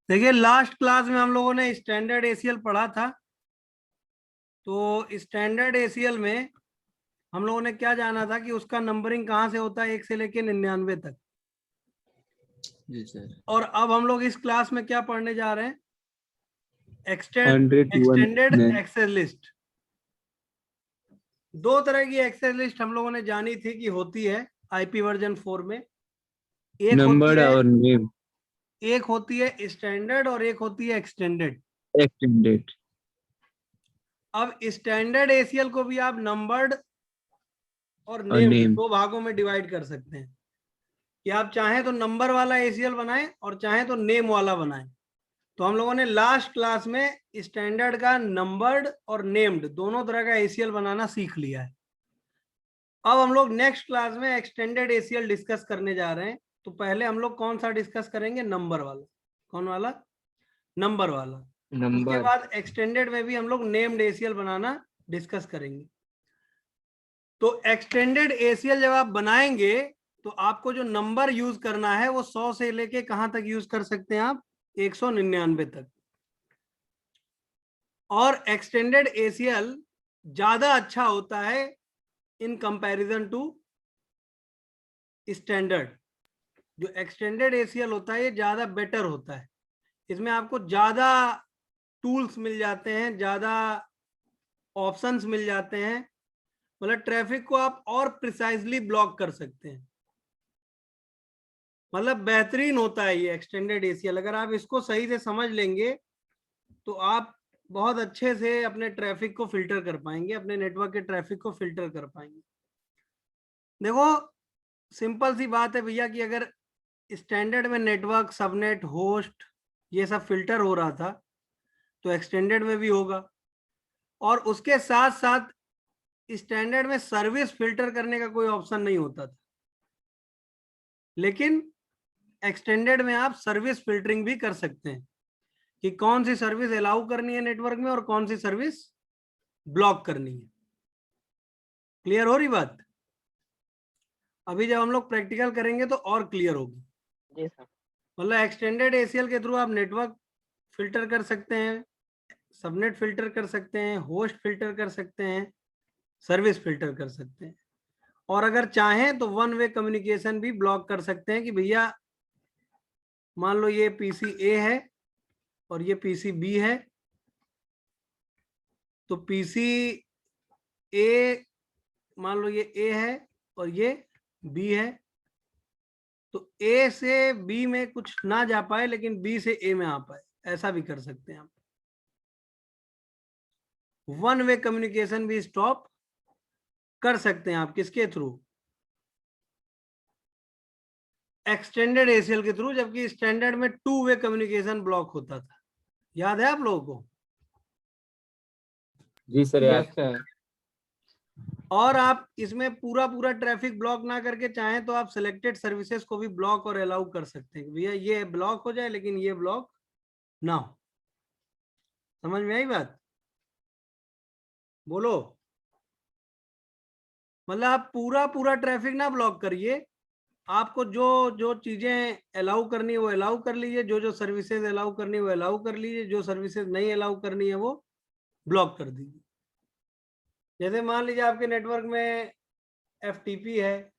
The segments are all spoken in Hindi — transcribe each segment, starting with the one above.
देखिए लास्ट क्लास में हम लोगों ने स्टैंडर्ड एसीएल पढ़ा था। तो स्टैंडर्ड एसीएल में हम लोगों ने क्या जाना था कि उसका नंबरिंग कहाँ से होता है 1 से लेके 99 तक। जी सर। और अब हम लोग इस क्लास में क्या पढ़ने जा रहे हैं? 100 to एक्सटेंडेड 1 एक्सेस लिस्ट। दो तरह की एक्सेस लिस्ट हम लोगों ने जानी थी कि होती है आईपी वर्जन 4 में। नंबर और नेम एक होती है स्टैंडर्ड और एक होती है एक्सटेंडेड। एक्सटेंडेड। अब स्टैंडर्ड एसीएल को भी आप नंबर्ड और और नेम्ड नेम दो भागों में डिवाइड कर सकते हैं कि आप चाहें तो नंबर वाला एसीएल बनाएं और चाहें तो नेम वाला बनाएं। तो हम लोगों ने लास्ट क्लास में स्टैंडर्ड का नंबर्ड और नेम्ड दोनों तरह का एसीएल बनाना सीख लिया है। अब हम लोग नेक्स्ट क्लास में एक्सटेंडेड एसीएल डिस्कस करने जा रहे हैं। तो पहले हम लोग कौन सा डिस्कस करेंगे? नंबर वाला। कौन वाला? नंबर वाला। उसके नंबर। बाद एक्सटेंडेड में भी हम लोग नेम्ड एसीएल बनाना डिस्कस करेंगे। तो एक्सटेंडेड एसीएल जब आप बनाएंगे तो आपको जो नंबर यूज करना है वो 100 से लेके कहां तक यूज कर सकते हैं आप? 199 तक। और एक्सटेंडेड एसीएल ज्यादा अच्छा होता है इन कंपैरिजन टू स्टैंडर्ड। जो एक्सटेंडेड एसीएल होता है ये ज्यादा बेटर होता है। इसमें आपको ज्यादा टूल्स मिल जाते हैं, ज्यादा ऑप्शंस मिल जाते हैं। मतलब ट्रैफिक को आप और प्रिसाइजली ब्लॉक कर सकते हैं। मतलब बेहतरीन होता है ये एक्सटेंडेड एसीएल। अगर आप इसको सही से समझ लेंगे तो आप बहुत अच्छे से अपने ट्रैफिक को फिल्टर कर पाएंगे, अपने नेटवर्क के ट्रैफिक को फिल्टर कर पाएंगे। देखो सिंपल सी बात है भैया कि अगर स्टैंडर्ड में नेटवर्क, सबनेट, होस्ट ये सब फिल्टर हो रहा था तो एक्सटेंडेड में भी होगा। और उसके साथ साथ स्टैंडर्ड में सर्विस फिल्टर करने का कोई ऑप्शन नहीं होता था, लेकिन एक्सटेंडेड में आप सर्विस फिल्टरिंग भी कर सकते हैं कि कौन सी सर्विस अलाउ करनी है नेटवर्क में और कौन सी सर्विस ब्लॉक करनी है। क्लियर हो रही बात? अभी जब हम लोग प्रैक्टिकल करेंगे तो और क्लियर होगी। जी सर। मतलब एक्सटेंडेड एसीएल के थ्रू आप नेटवर्क फिल्टर कर सकते हैं, सबनेट फिल्टर कर सकते हैं, होस्ट फिल्टर कर सकते हैं, सर्विस फिल्टर कर सकते हैं। और अगर चाहें तो वन वे कम्युनिकेशन भी ब्लॉक कर सकते हैं कि भैया मान लो ये पीसी ए है और ये पीसी बी है। तो पीसी ए मान लो ये ए है और ये बी है। तो ए से बी में कुछ ना जा पाए लेकिन बी से ए में आ पाए, ऐसा भी कर सकते हैं आप। वन वे कम्युनिकेशन भी स्टॉप कर सकते हैं आप। किसके थ्रू? एक्सटेंडेड एसीएल के थ्रू। जबकि स्टैंडर्ड में टू वे कम्युनिकेशन ब्लॉक होता था। याद है आप लोगों को? जी सर। Yes sir. और आप इसमें पूरा पूरा ट्रैफिक ब्लॉक ना करके चाहें तो आप सिलेक्टेड सर्विसेज को भी ब्लॉक और अलाउ कर सकते हैं। भैया ये ब्लॉक हो जाए लेकिन ये ब्लॉक ना हो। समझ में आई बात? बोलो। मतलब आप पूरा पूरा ट्रैफिक ना ब्लॉक करिए। आपको जो जो चीजें अलाउ करनी है वो अलाउ कर लीजिए, जो जो सर्विसेज अलाउ करनी है वो अलाउ कर लीजिए, जो सर्विसेज नहीं अलाउ करनी है वो ब्लॉक कर दीजिए। जैसे मान लीजिए आपके नेटवर्क में एफटीपी है,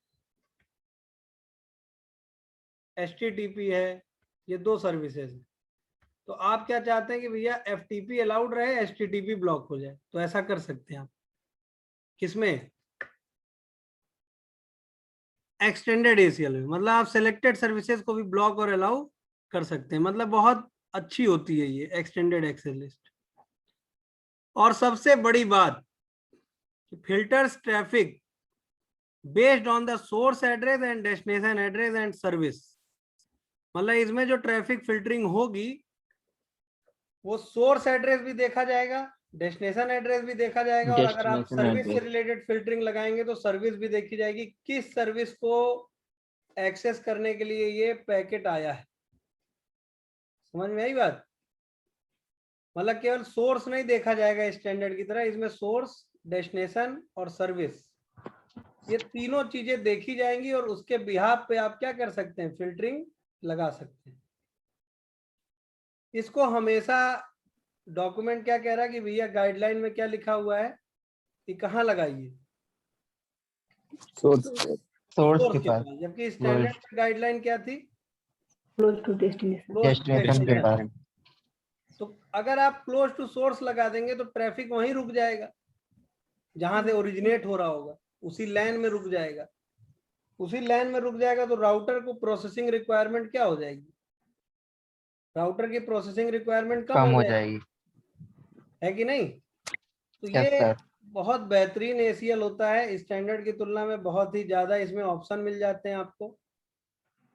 एचटीटीपी है, ये दो सर्विसेज है। तो आप क्या चाहते हैं कि भैया एफटीपी अलाउड रहे, एचटीटीपी ब्लॉक हो जाए। तो ऐसा कर सकते हैं आप। किसमें? एक्सटेंडेड एसीएल में। मतलब आप सिलेक्टेड सर्विसेज को भी ब्लॉक और अलाउ कर सकते हैं। मतलब बहुत अच्छी होती है ये एक्सटेंडेड एक्सेस लिस्ट। और सबसे बड़ी बात, filters traffic based on the source address and destination address and service. मतलब इसमें जो ट्रैफिक फिल्टरिंग होगी वो सोर्स एड्रेस भी देखा जाएगा, डेस्टिनेशन एड्रेस भी देखा जाएगा, और अगर आप डेस्टिनेशन सर्विस से एड्रेस। रिलेटेड फिल्टरिंग लगाएंगे तो सर्विस भी देखी जाएगी, किस सर्विस को एक्सेस करने के लिए ये पैकेट आया है। समझ में आई बात? मतलब केवल सोर्स नहीं देखा जाएगा स्टैंडर्ड की तरह, इसमें सोर्स, डेस्टिनेशन और सर्विस ये तीनों चीजें देखी जाएंगी और उसके बिहाफ पे आप क्या कर सकते हैं? फिल्टरिंग लगा सकते हैं। इसको हमेशा डॉक्यूमेंट क्या कह रहा है कि भैया गाइडलाइन में क्या लिखा हुआ है कि कहाँ लगाइए, सोर्स सोर्स सोर्स के के पास, पास, जबकि स्टैंडर्ड गाइडलाइन क्या थी, close to destination. Close to destination के पास। तो अगर आप क्लोज टू सोर्स लगा देंगे तो ट्रैफिक वहीं रुक जाएगा जहां से ओरिजिनेट हो रहा होगा, उसी लाइन में रुक जाएगा। उसी लाइन में रुक जाएगा तो राउटर को प्रोसेसिंग रिक्वायरमेंट क्या हो जाएगी, राउटर की प्रोसेसिंग रिक्वायरमेंट कम हो जाएगी, है कि नहीं। तो यस ये सर। बहुत बेहतरीन ACL होता है, स्टैंडर्ड की तुलना में बहुत ही ज्यादा इसमें ऑप्शन मिल जाते हैं आपको।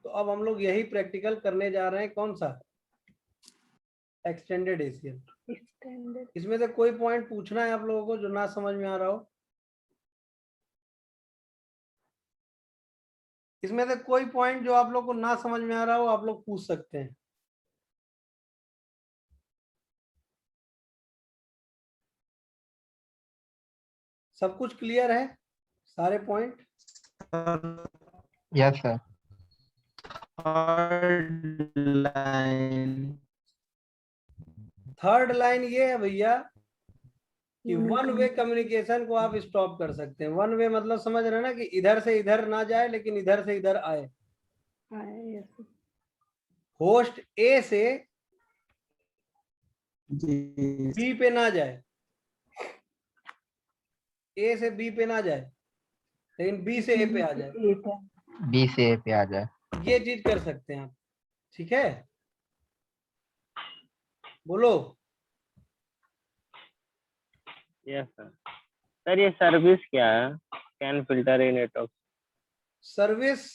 तो अब हम लोग यही प्रैक्टिकल करने जा रहे हैं, कौन सा, एक्सटेंडेड ACL। स्टैंडर्ड इसमें से कोई पॉइंट पूछना है आप लोगों को जो ना समझ में आ रहा हो, इसमें से कोई पॉइंट जो आप लोग को ना समझ में आ रहा हो आप लोग पूछ सकते हैं। सब कुछ क्लियर है, सारे point. Yes sir. Third line ये है भैया कि वन वे कम्युनिकेशन को आप स्टॉप कर सकते हैं। वन वे मतलब समझ रहे हैं ना कि इधर से इधर ना जाए लेकिन इधर से इधर आए। होस्ट ए से बी पे ना जाए, ए से बी पे ना जाए लेकिन बी से ए पे आ जाए, बी से ए पे आ जाए, ये चीज कर सकते हैं आप। ठीक है, बोलो। Yes sir. सर ये सर्विस क्या है, can filter in network? Service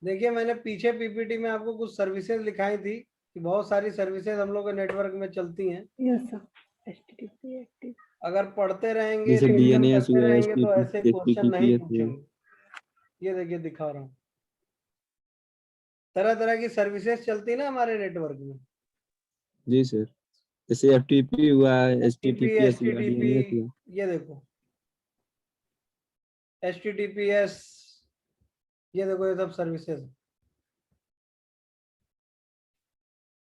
देखिए, मैंने पीछे पीपीटी में आपको कुछ सर्विसेज लिखाई थी कि बहुत सारी सर्विसेज हम लोग के नेटवर्क में चलती हैं। Yes sir, HTTP active. अगर पढ़ते रहेंगे, जैसे रिवीजन DNS करते हुआ, रहेंगे तो ऐसे क्वेश्चन नहीं HTTPS हुआ। पूछेंगे। ये देखिए दिखा रहा हूँ, तरह तरह की सर्विसेज चलती ना हमारे नेटवर्क में। जी सर, जैसे FTP हुआ, HTTPS हुआ, HTTP, DNS हुआ। ये देखो HTTPS, ये देखो ये सब सर्विसेज।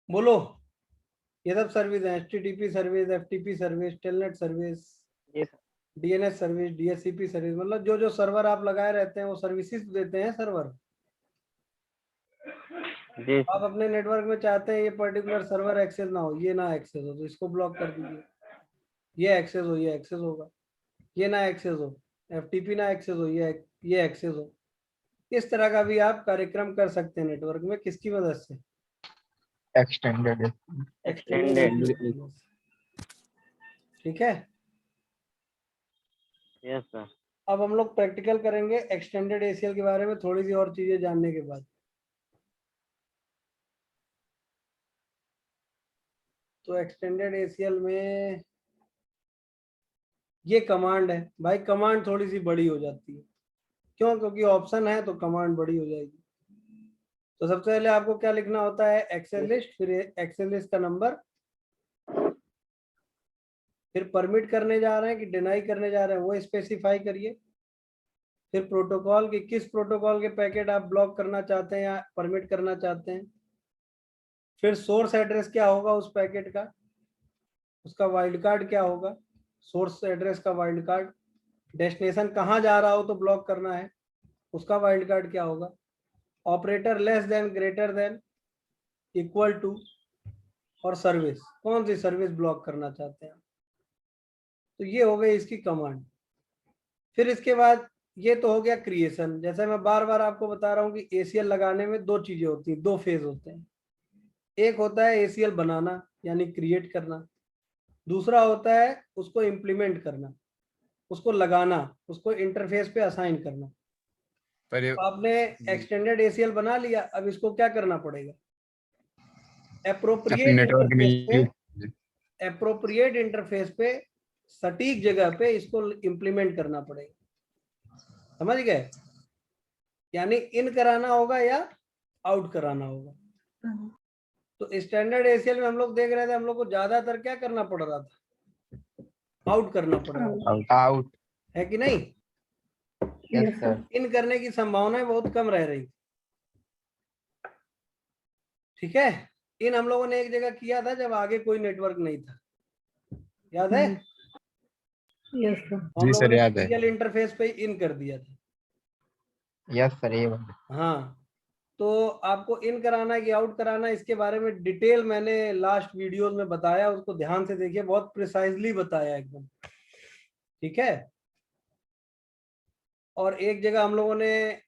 बोलो, ये सब सर्विस है, HTTP service, FTP service, Telnet service, जी sir. DNS service, DHCP service, मतलब जो जो सर्वर आप लगाए रहते हैं वो सर्विसेज देते हैं सर्वर। जी आप सर। अपने नेटवर्क में चाहते हैं ये पर्टिकुलर सर्वर एक्सेस ना हो, ये ना एक्सेस हो, तो इसको ब्लॉक कर दीजिए। ये एक्सेस हो, ये एक्सेस होगा, ये ना एक्सेस हो, FTP ना एक्सेस हो, ये एक्सेस हो। इस तरह का भी आप कार्यक्रम कर सकते हैं नेटवर्क में, किसकी मदद से, एक्सटेंडेड। एक्सटेंडेड। ठीक है। Yes sir. अब हम लोग प्रैक्टिकल करेंगे एक्सटेंडेड ACL के बारे में थोड़ी सी और चीजें जानने के बाद। तो एक्सटेंडेड ACL में ये कमांड है भाई, कमांड थोड़ी सी बड़ी हो जाती है, क्यों, क्योंकि ऑप्शन है तो कमांड बड़ी हो जाएगी। तो सबसे पहले आपको क्या लिखना होता है, एक्सेल लिस्ट, फिर एक्सेल लिस्ट का नंबर, फिर परमिट करने जा रहे हैं कि डिनाई करने जा रहे हैं वो स्पेसिफाई करिए, फिर प्रोटोकॉल कि किस प्रोटोकॉल के पैकेट आप ब्लॉक करना चाहते हैं या परमिट करना चाहते हैं, फिर सोर्स एड्रेस क्या होगा उस पैकेट का, उसका वाइल्ड कार्ड क्या होगा, सोर्स एड्रेस का वाइल्ड कार्ड, डेस्टिनेशन कहाँ जा रहा हो तो ब्लॉक करना है उसका वाइल्ड कार्ड क्या होगा, operator less than, greater than, equal to, और सर्विस, कौन सी सर्विस ब्लॉक करना चाहते हैं। तो ये हो गई इसकी कमांड। फिर इसके बाद ये तो हो गया क्रिएशन। जैसे मैं बार बार आपको बता रहा हूँ कि ACL लगाने में दो चीजें होती हैं, दो फेज होते हैं। एक होता है ACL बनाना यानी क्रिएट करना, दूसरा होता है उसको इम्प्लीमेंट करना, उसको लगाना, उसको इंटरफेस पे असाइन करना। तो आपने एक्सटेंडेड ACL बना लिया, अब इसको क्या करना पड़ेगा, एप्रोप्रिएट इंटरफेस पे सटीक जगह पे इसको इम्प्लीमेंट करना पड़ेगा। समझ गए, यानी इन कराना होगा या आउट कराना होगा। तो स्टैंडर्ड ACL में हम लोग देख रहे थे, हम लोग को ज्यादातर क्या करना पड़ रहा था, आउट करना पड़ रहा था, आउट है कि नहीं। Yes sir. इन करने की संभावनाएं बहुत कम रह रही। ठीक है, इन हम लोगों ने एक जगह किया था जब आगे कोई नेटवर्क नहीं था, याद है? Yes, sir. हम जी लोगों सर, ने याद है। सीरियल इंटरफेस पे इन कर दिया था। यस सर, ये वाला। हाँ, तो आपको इन कराना है कि आउट कराना है, इसके बारे में डिटेल मैंने लास्ट वीडियोस में बताया, उसको ध्यान से देखिए, बहुत प्रिसाइजली बताया एकदम, ठीक है। और एक जगह हम लोगों ने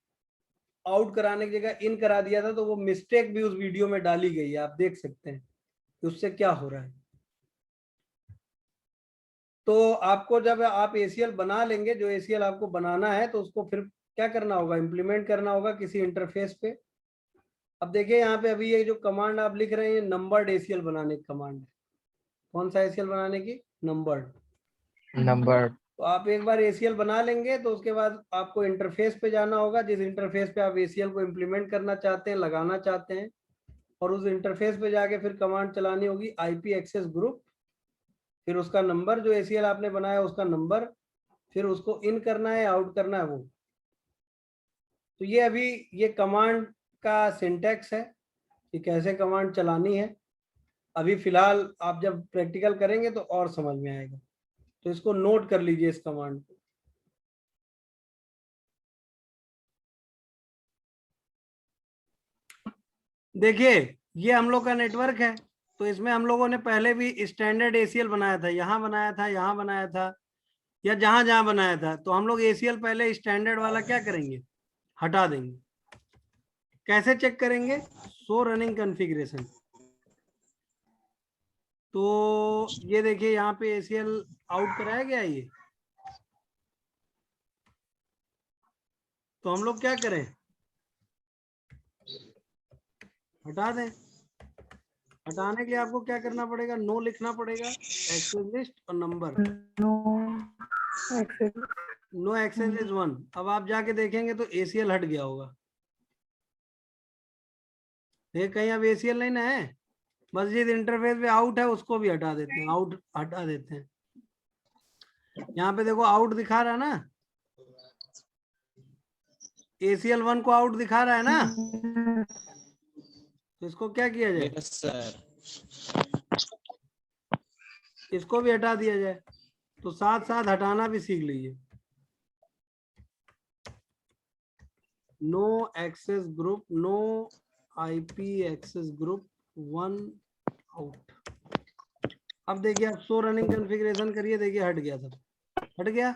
आउट कराने की जगह इन करा दिया था, तो वो मिस्टेक भी उस वीडियो में डाली गई है, आप देख सकते हैं कि उससे क्या हो रहा है। तो आपको जब आप ACL बना लेंगे, जो ACL आपको बनाना है, तो उसको फिर क्या करना होगा, इम्प्लीमेंट करना होगा किसी इंटरफेस पे। अब देखिए यहाँ पे अभी ये जो कमांड आप लिख रहे हैं, नंबर्ड ACL बनाने की कमांड है। कौन सा ACL बनाने की? नंबर्ड। नंबर। तो आप एक बार ACL बना लेंगे तो उसके बाद आपको इंटरफेस पे जाना होगा, जिस इंटरफेस पे आप ACL को इम्प्लीमेंट करना चाहते हैं, लगाना चाहते हैं, और उस इंटरफेस पे जाके फिर कमांड चलानी होगी IP एक्सेस ग्रुप, फिर उसका नंबर, जो ACL आपने बनाया उसका नंबर, फिर उसको इन करना है, आउट करना है वो। तो ये अभी ये कमांड का सिंटैक्स है कि कैसे कमांड चलानी है। अभी फिलहाल आप जब प्रैक्टिकल करेंगे तो और समझ में आएगा, तो इसको नोट कर लीजिए इस कमांड को। देखिए ये हम लोग का नेटवर्क है, तो इसमें हम लोगों ने पहले भी स्टैंडर्ड ACL बनाया था, यहाँ बनाया था, यहाँ बनाया था, या जहां जहां बनाया था। तो हम लोग ACL पहले स्टैंडर्ड वाला क्या करेंगे, हटा देंगे। कैसे चेक करेंगे? Show running configuration. तो ये देखिए यहाँ पे ACL आउट कराया गया ये, तो हम लोग क्या करें, हटा दें। हटाने के लिए आपको क्या करना पड़ेगा, नो लिखना पड़ेगा, एक्सेस लिस्ट और number. No access. No access is 1। अब आप जाके देखेंगे तो ACL हट गया होगा। देख कहीं अब ACL नहीं ना है, बस जिस इंटरफेस पे आउट है उसको भी हटा देते हैं, आउट हटा देते हैं। यहाँ पे देखो आउट दिखा रहा है ना, ACL 1 को आउट दिखा रहा है ना, तो इसको क्या किया जाए, यस सर। इसको भी हटा दिया जाए। तो साथ साथ हटाना भी सीख लीजिए। No access group, no IP access group 1 out. अब देखिए आप शो रनिंग कॉन्फ़िगरेशन करिए, देखिए हट गया सब, हट गया।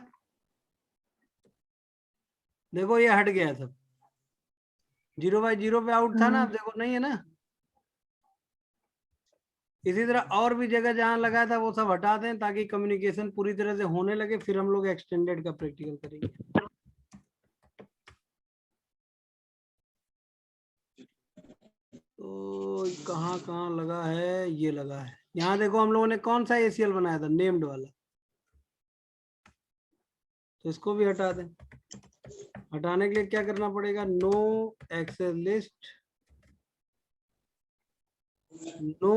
देखो ये हट गया सब, 0/0 पे आउट था ना, अब देखो नहीं है ना। इसी तरह और भी जगह जहां लगाया था वो सब हटा दें, ताकि कम्युनिकेशन पूरी तरह से होने लगे, फिर हम लोग एक्सटेंडेड का प्रैक्टिकल करेंगे। तो कहाँ कहाँ लगा है, ये लगा है। यहाँ देखो हम लोगों ने कौन सा ACL बनाया था, नेम्ड वाला, तो इसको भी हटा दें। हटाने के लिए क्या करना पड़ेगा, no access list, no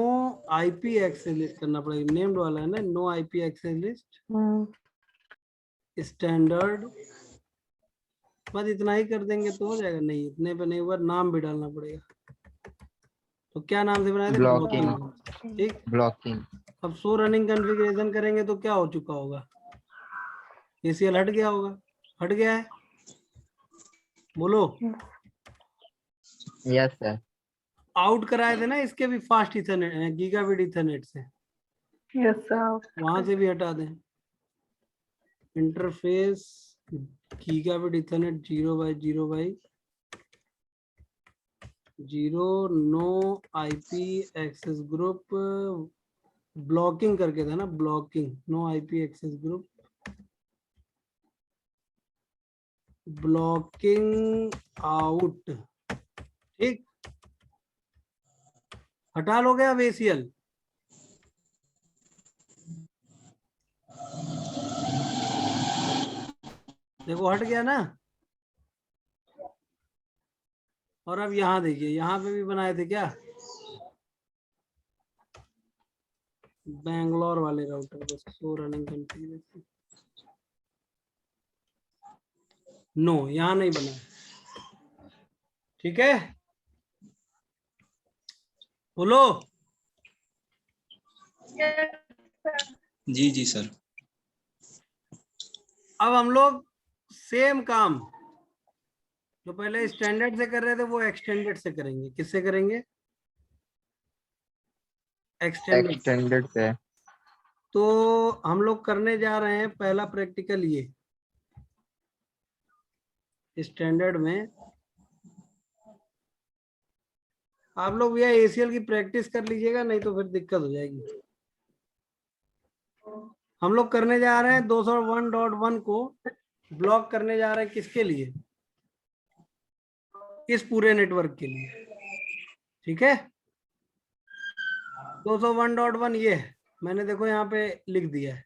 IP access list करना पड़ेगा, नेम्ड वाला है ना, no IP access list standard. बस इतना ही कर देंगे तो हो जाएगा। नहीं इतने पे नहीं हुआ, नाम भी डालना पड़ेगा। तो क्या नाम से बनाए थे, ब्लॉकिंग। ब्लॉकिंग, ठीक। ब्लॉकिंग। अब शो रनिंग कॉन्फ़िगरेशन करेंगे तो क्या हो चुका होगा, ACL हट गया होगा, हट गया है, बोलो। Yes sir. आउट कराए थे ना इसके भी फास्ट इथरनेट, गीगाबिट इथरनेट से, Yes, sir. वहां से भी हटा दें। Interface gigabit ethernet 0/0/0, no IP access group, blocking करके था ना, blocking, no IP access group, blocking out, ठीक। हटा लोगे अब ACL, देखो हट गया ना। और अब यहाँ देखिए, यहाँ पे भी बनाए थे क्या, बैंगलोर वाले राउटर, बस शो रनिंग कॉन्फ़िगरेशन, नो यहाँ नहीं बना, ठीक है। बोलो। जी सर। अब हम लोग सेम काम जो पहले स्टैंडर्ड से कर रहे थे वो एक्सटेंडेड से करेंगे। किससे करेंगे? एक्सटेंडेड। एक्सटेंडेड से। तो हम लोग करने जा रहे हैं पहला प्रैक्टिकल ये स्टैंडर्ड में। आप लोग यह ACL की प्रैक्टिस कर लीजिएगा, नहीं तो फिर दिक्कत हो जाएगी। हम लोग करने जा रहे हैं 201.1 को ब्लॉक करने जा रहे हैं। किसके लिए? इस पूरे नेटवर्क के लिए। ठीक है, 201.1 ये है, मैंने देखो यहाँ पे लिख दिया है।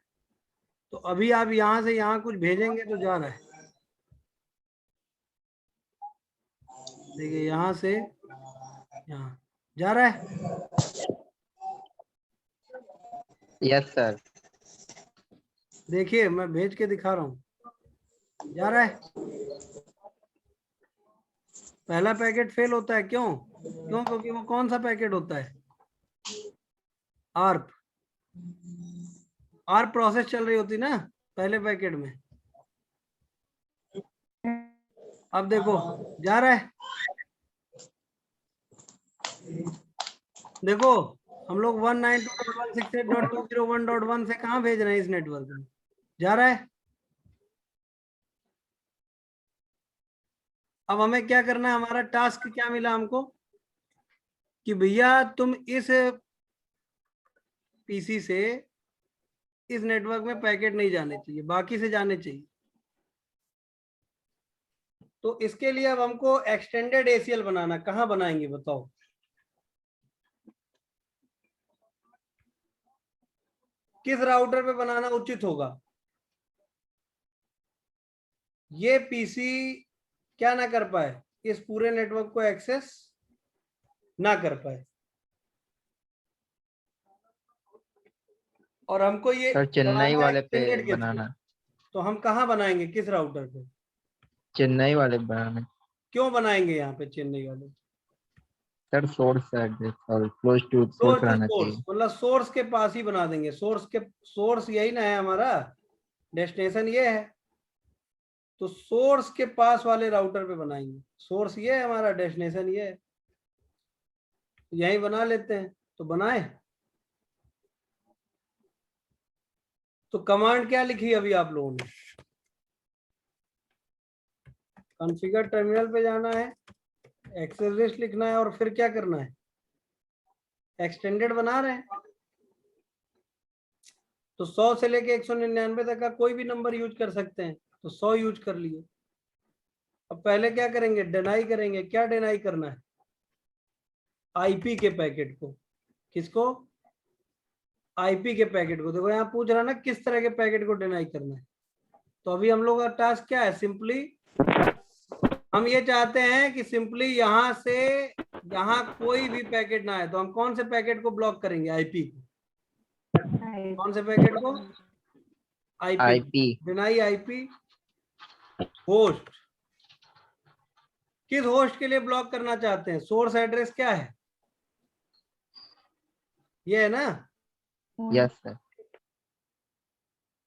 तो अभी आप यहाँ से यहाँ कुछ भेजेंगे तो जा रहा है। देखिए यहाँ से यहाँ जा रहा है। Yes sir. देखिए मैं भेज के दिखा रहा हूँ, जा रहा है। पहला पैकेट फेल होता है। क्यों? क्योंकि वो कौन सा पैकेट होता है? आर्प प्रोसेस चल रही होती ना पहले पैकेट में। अब देखो जा रहा है। देखो हम लोग 192.168.201.1 से कहाँ भेज रहे हैं? इस नेटवर्क में जा रहा है। अब हमें क्या करना है? हमारा टास्क क्या मिला हमको कि भैया तुम इस पीसी से इस नेटवर्क में पैकेट नहीं जाने चाहिए, बाकी से जाने चाहिए। तो इसके लिए अब हमको एक्सटेंडेड ACL बनाना। कहाँ बनाएंगे बताओ? किस राउटर पे बनाना उचित होगा? ये पीसी क्या ना कर पाए? इस पूरे नेटवर्क को एक्सेस ना कर पाए। और हमको ये सर चेन्नई वाले पे एक्सटेंडेड के थ्रू। बनाना। तो हम कहाँ बनाएंगे? किस राउटर पे? चेन्नई वाले पे बनाना। क्यों बनाएंगे यहाँ पे चेन्नई वाले? सर सोर्स एड्रेस और क्लोज टू सोर्स रहना सोर्स चाहिए। मतलब सोर्स के पास ही बना देंगे। सोर्स यही ना है हमारा, डेस्टिनेशन ये है। तो सोर्स के पास वाले राउटर पे बनाएंगे। सोर्स ये है हमारा, डेस्टिनेशन ये है। यही बना लेते हैं। तो बनाए। तो कमांड क्या लिखी अभी आप लोगों ने? कॉन्फ़िगर टर्मिनल पे जाना है, एक्सेस लिस्ट लिखना है और फिर क्या करना है? एक्सटेंडेड बना रहे हैं। तो 100 से लेके 199 तक का कोई भी नंबर यूज कर सकते हैं। तो 100 यूज कर लिए। अब पहले क्या करेंगे? डिनाई करेंगे। क्या डिनाई करना है? आईपी के पैकेट को। किसको? आईपी के पैकेट को। देखो यहाँ पूछ रहा ना किस तरह के पैकेट को डिनाई करना है। तो अभी हम लोग का टास्क क्या है? सिंपली हम ये चाहते हैं कि सिंपली यहाँ से यहाँ कोई भी पैकेट ना आए। तो हम कौन से पैकेट को ब्लॉक करेंगे? आईपी को। कौन से पैकेट को? आईपी। Deny IP host. किस होस्ट के लिए ब्लॉक करना चाहते हैं? सोर्स एड्रेस क्या है? ये है ना। Yes sir.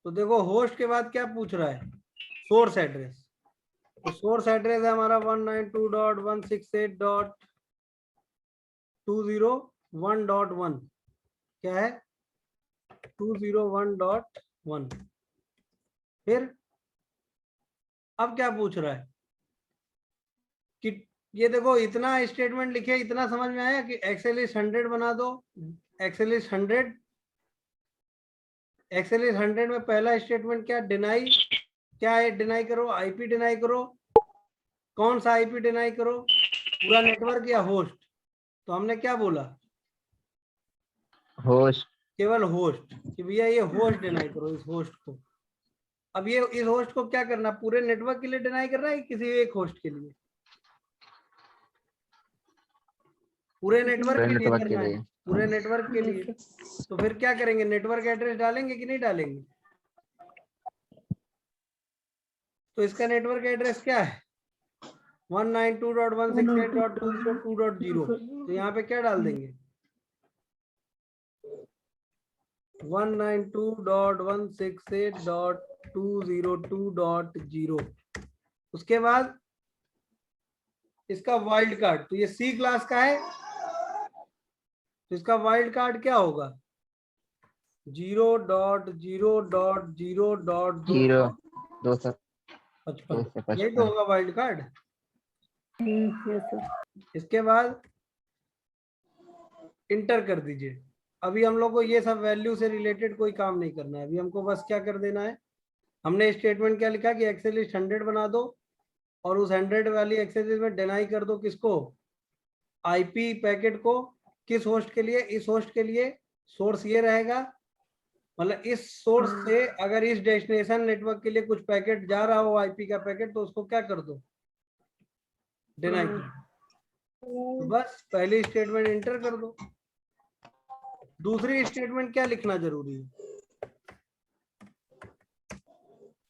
तो देखो होस्ट के बाद क्या पूछ रहा है? Source address. तो सोर्स एड्रेस है हमारा 192.168.201.1। क्या है? 201.1। फिर अब क्या पूछ रहा है कि ये देखो इतना स्टेटमेंट लिखे, इतना समझ में आया कि एक्सएलएस 100 बना दो। एक्सएलएस 100 में पहला स्टेटमेंट क्या? डिनाई। क्या है? डिनाई करो। आईपी डिनाई करो। कौन सा आईपी डिनाई करो? पूरा नेटवर्क या होस्ट? तो हमने क्या बोला? होस्ट। केवल होस्ट। कि भैया ये होस्ट डिनाई करो, इस होस्ट को। अब ये इस होस्ट को क्या करना? पूरे नेटवर्क के लिए डिनाई कर रहा है किसी एक होस्ट के लिए? पूरे नेटवर्क के लिए करना है। पूरे नेटवर्क के लिए। तो फिर क्या करेंगे? नेटवर्क एड्रेस डालेंगे कि नहीं डालेंगे? तो इसका नेटवर्क एड्रेस क्या है? 192.168.202.0। तो यहाँ पे क्या डाल देंगे? 192.168.202.0 उसके बाद इसका वाइल्ड कार्ड, तो ये सी क्लास का है, तो इसका वाइल्ड कार्ड क्या होगा? 0.0.0.255, यही तो होगा वाइल्ड कार्ड। Yes, sir. इसके बाद इंटर कर दीजिए। अभी हम लोग को ये सब वैल्यू से रिलेटेड कोई काम नहीं करना है, अभी हमको बस क्या कर देना है, हमने स्टेटमेंट क्या लिखा कि एक्सेल लिस्ट 100 बना दो और उस 100 वाली एक्सेल लिस्ट में डिनाई कर दो किसको? आईपी पैकेट को। किस होस्ट के लिए? इस होस्ट के लिए। सोर्स ये रहेगा, मतलब इस सोर्स से अगर इस डेस्टिनेशन नेटवर्क के लिए कुछ पैकेट जा रहा हो आईपी का पैकेट, तो उसको क्या कर दो? डिनाई कर दो। बस पहली स्टेटमेंट इंटर कर दो। दूसरी स्टेटमेंट क्या लिखना जरूरी है?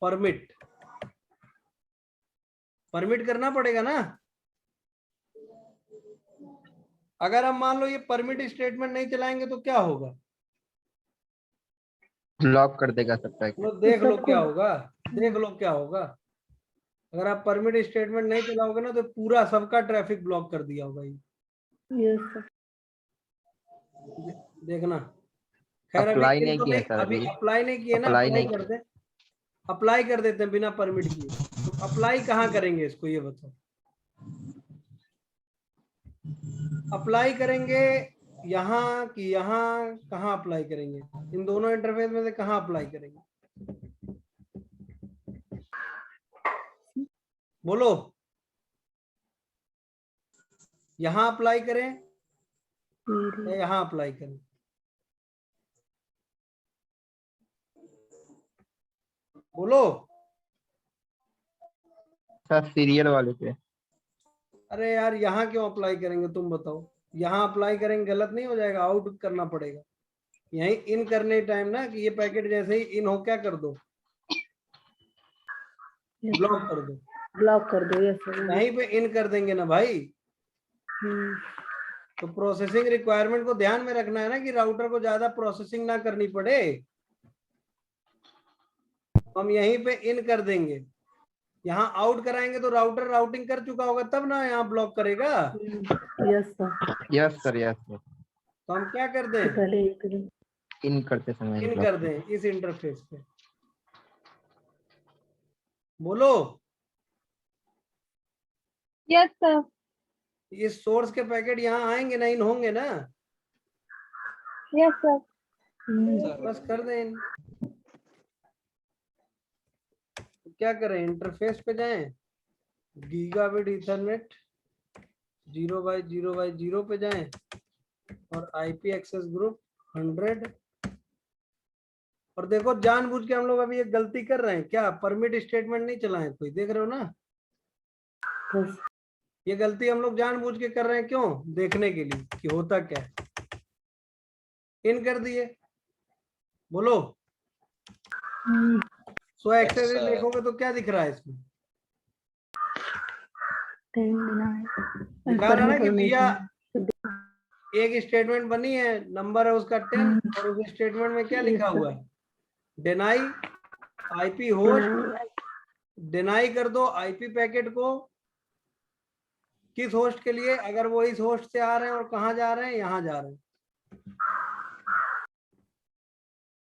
परमिट। परमिट करना पड़ेगा ना। अगर हम मान लो ये परमिट स्टेटमेंट नहीं चलाएंगे तो क्या होगा? ब्लॉक कर देगा सब पैकेट। तो देख लो क्या होगा, देख लो क्या होगा। अगर आप परमिट स्टेटमेंट नहीं चलाओगे ना तो पूरा सबका ट्रैफिक ब्लॉक कर दिया होगा ये। Yes, sir. देखना। खैर अप्लाई अभी नहीं किया सर, अभी अप्लाई नहीं किए ना, अप्लाई अप्लाई नहीं कर दे। अप्लाई कर देते हैं बिना परमिट किए। तो अप्लाई कहाँ करेंगे इसको ये बताओ? अप्लाई करेंगे यहाँ कि यहाँ? कहाँ अप्लाई करेंगे? इन दोनों इंटरफेस में से कहाँ अप्लाई करेंगे? बोलो। यहाँ अप्लाई करें या यहाँ अप्लाई करें? बोलो। सर सीरियल वाले पे। अरे यार यहाँ क्यों अप्लाई करेंगे तुम बताओ? यहाँ अप्लाई करेंगे गलत नहीं हो जाएगा? आउट करना पड़ेगा। यहीं इन करने टाइम ना कि ये पैकेट जैसे ही इन हो क्या कर दो? ब्लॉक कर दो। ब्लॉक कर दो। Yes, sir. यहीं पे इन कर देंगे ना भाई। तो प्रोसेसिंग रिक्वायरमेंट को ध्यान में रखना है ना कि राउटर को ज्यादा प्रोसेसिंग ना करनी पड़े। हम यहीं पे इन कर देंगे। यहाँ आउट कराएंगे तो राउटर राउटिंग कर चुका होगा तब ना यहाँ ब्लॉक करेगा। Yes, sir. Yes sir, yes sir. तो हम क्या कर दें? पहले ये करें। इन करते समय इन block कर दें इस इंटरफेस पे। बोलो। Yes sir. इस सोर्स के पैकेट यहाँ आएंगे ना, इन होंगे ना? Yes sir. बस कर दें इन। तो क्या करें? इंटरफेस पे जाएं, गीगाबिट ईथरनेट 0x0x0 पे जाएं और आईपी एक्सेस ग्रुप 100। और देखो जानबूझ के हम लोग अभी एक गलती कर रहे हैं क्या? परमिट स्टेटमेंट नहीं चलाएं कोई, देख रहे हो ना? Yes. ये गलती हम लोग जानबूझ के कर रहे हैं, क्यों? देखने के लिए कि होता क्या है। इन कर दिए। बोलो। सो एक्सेस देखोगे तो क्या दिख रहा है इसमें? दिखा रहा है ना कि भैया एक स्टेटमेंट बनी है, नंबर है उसका 10 और उस स्टेटमेंट में क्या लिखा हुआ है? Deny IP host. डिनाई कर दो आईपी पैकेट को। किस होस्ट के लिए? अगर वो इस होस्ट से आ रहे हैं और कहाँ जा रहे हैं? यहाँ जा रहे हैं।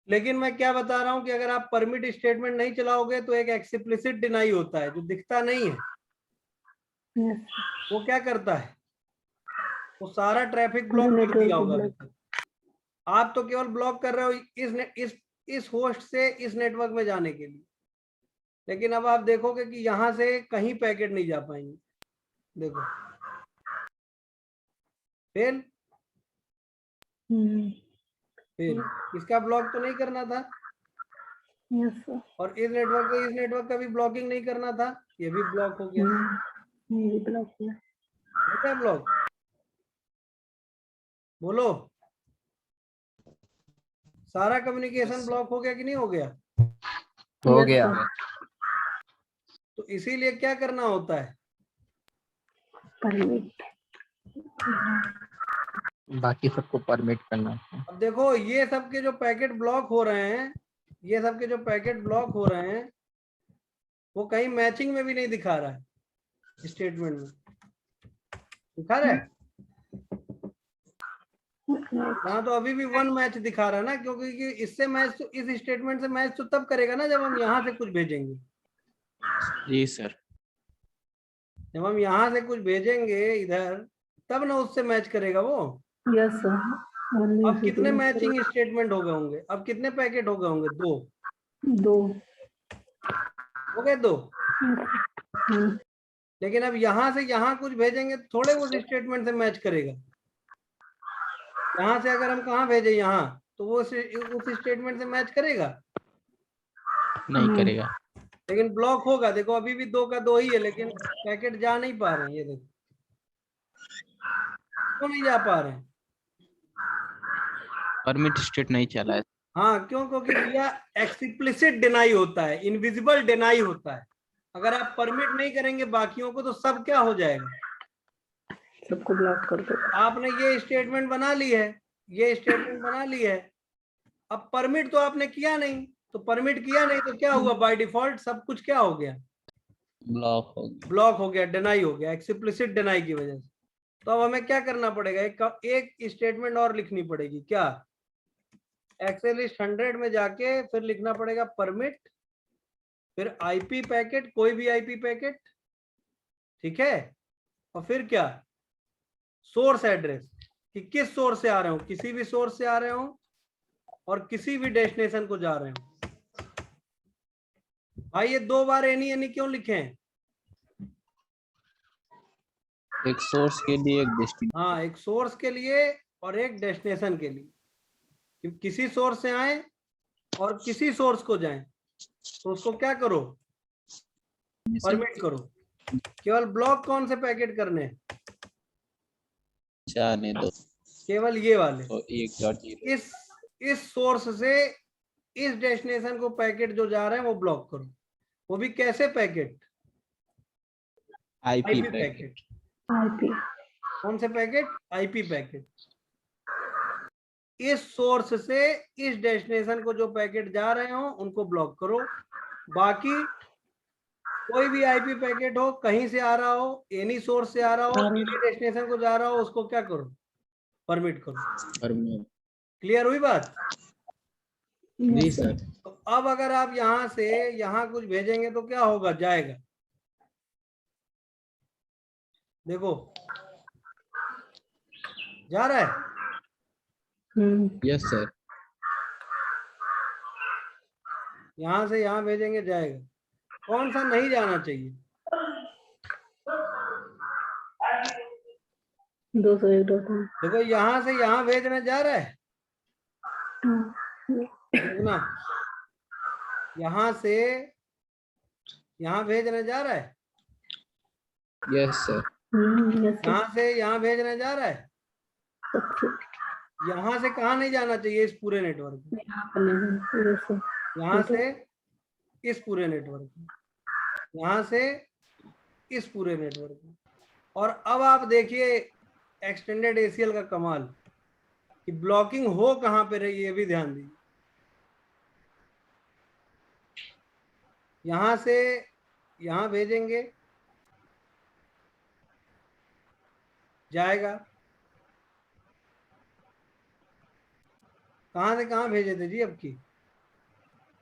लेकिन मैं क्या बता रहा हूं कि अगर आप परमिट स्टेटमेंट नहीं चलाओगे तो एक एक्सप्लिसिट डिनाई होता है जो दिखता नहीं है। Yes. वो क्या करता है? वो सारा ट्रैफिक ब्लॉक कर दिया होगा अभी तक। आप तो केवल ब्लॉक कर रहे हो इस होस्ट से इस नेटवर्क में जाने के लिए। लेकिन अब आप देखोगे कि यहां से कहीं पैकेट नहीं जा पाएंगे। देखो फेल। फेल। इसका ब्लॉक तो नहीं करना था। Yes, sir. और इस नेटवर्क का भी ब्लॉकिंग नहीं करना था। ये भी ब्लॉक हो गया। ये भी ब्लॉक हुआ। हो गया ब्लॉक। बोलो। सारा कम्युनिकेशन ब्लॉक हो गया कि नहीं हो गया? हो Yes, गया। sir. तो इसीलिए क्या करना होता है? परमिट। बाकी सबको परमिट करना है। अब देखो ये सब के जो पैकेट ब्लॉक हो रहे हैं, ये सब के जो पैकेट ब्लॉक हो रहे हैं वो कहीं मैचिंग में भी नहीं दिखा रहा है, स्टेटमेंट में दिखा रहा है। यहाँ तो अभी भी 1 मैच दिखा रहा है ना, क्योंकि इससे मैच तो, इस स्टेटमेंट से मैच तो तब करेगा ना जब हम यहाँ से कुछ भेजेंगे। जी सर। जब हम यहाँ से कुछ भेजेंगे इधर, तब ना उससे मैच करेगा वो। Yes sir. अब कितने मैचिंग स्टेटमेंट हो गए होंगे, अब कितने पैकेट हो गए होंगे? 2 हो गए, 2। लेकिन अब यहाँ से यहाँ कुछ भेजेंगे थोड़े उस स्टेटमेंट से मैच करेगा। यहाँ से अगर हम कहाँ भेजे, यहाँ, तो वो उस स्टेटमेंट से मैच करेगा? नहीं करेगा। लेकिन ब्लॉक होगा। देखो अभी भी 2 का 2 ही है, लेकिन पैकेट जा नहीं पा रहे हैं। ये देखो क्यों नहीं जा पा रहे हैं? परमिट स्टेट नहीं चला है। हाँ, क्यों? क्योंकि भैया एक्सप्लिसिट डिनाई होता है, इनविजिबल डिनाई होता है। अगर आप परमिट नहीं करेंगे बाकियों को तो सब क्या हो जाएगा? सबको ब्लॉक कर दो। आपने ये स्टेटमेंट बना ली है, ये स्टेटमेंट बना ली है, अब परमिट तो आपने किया नहीं, तो परमिट किया नहीं तो क्या हुआ? बाय डिफॉल्ट सब कुछ क्या हो गया? ब्लॉक हो गया। ब्लॉक हो गया, डिनाई हो गया, एक्सप्लिसिट डिनाई की वजह से। तो अब हमें क्या करना पड़ेगा? एक स्टेटमेंट और लिखनी पड़ेगी। क्या? एक्सेलिस्ट 100 में जाके फिर लिखना पड़ेगा परमिट, फिर आईपी पैकेट, कोई भी आईपी पैकेट, ठीक है, और फिर क्या? सोर्स एड्रेस, कि किस सोर्स से आ रहे हो, किसी भी सोर्स से आ रहे हो और किसी भी डेस्टिनेशन को जा रहे हो। भाई ये 2 बार एनी एनी क्यों लिखे हैं? एक सोर्स के लिए, एक डेस्टिनेशन। हाँ, एक सोर्स के लिए और एक डेस्टिनेशन के लिए। कि किसी सोर्स से आए और किसी सोर्स को जाएं, तो उसको क्या करो? परमिट करो। केवल ब्लॉक कौन से पैकेट करने हैं? जाने दो। केवल ये वाले। तो 1.0। इस सोर्स से इस डेस्टिनेशन को पैकेट जो जा रहे हैं वो ब्लॉक करो। वो भी कैसे packet? IP IP packet. Packet. IP. कौन से पैकेट? IP packet. इस सोर्स से इस डेस्टिनेशन को जो पैकेट जा रहे हो उनको ब्लॉक करो। बाकी कोई भी आईपी पैकेट हो, कहीं से आ रहा हो, एनी सोर्स से आ रहा हो, एनी डेस्टिनेशन को जा रहा हो, उसको क्या करो? परमिट करो। परमिट। क्लियर हुई बात? जी सर। तो अब अगर आप यहां से यहां कुछ भेजेंगे तो क्या होगा? जाएगा। देखो जा रहा है। Yes sir. यहां से यहां भेजेंगे, जाएगा। कौन सा नहीं जाना चाहिए? 201 202। देखो यहां से यहां भेजने जा रहा है, देखना, यहां से यहां भेजने जा रहा है, यस सर। यहां से यहां भेजने जा रहा है। यहां से कहाँ नहीं जाना चाहिए? इस पूरे नेटवर्क में। यहाँ से इस पूरे नेटवर्क में, यहाँ से इस पूरे नेटवर्क में। और अब आप देखिए एक्सटेंडेड एसीएल का कमाल, कि ब्लॉकिंग हो कहाँ पे रही, ये भी ध्यान दीजिए। यहाँ से यहाँ भेजेंगे, जाएगा। कहाँ से कहाँ भेजे थे जी? अब की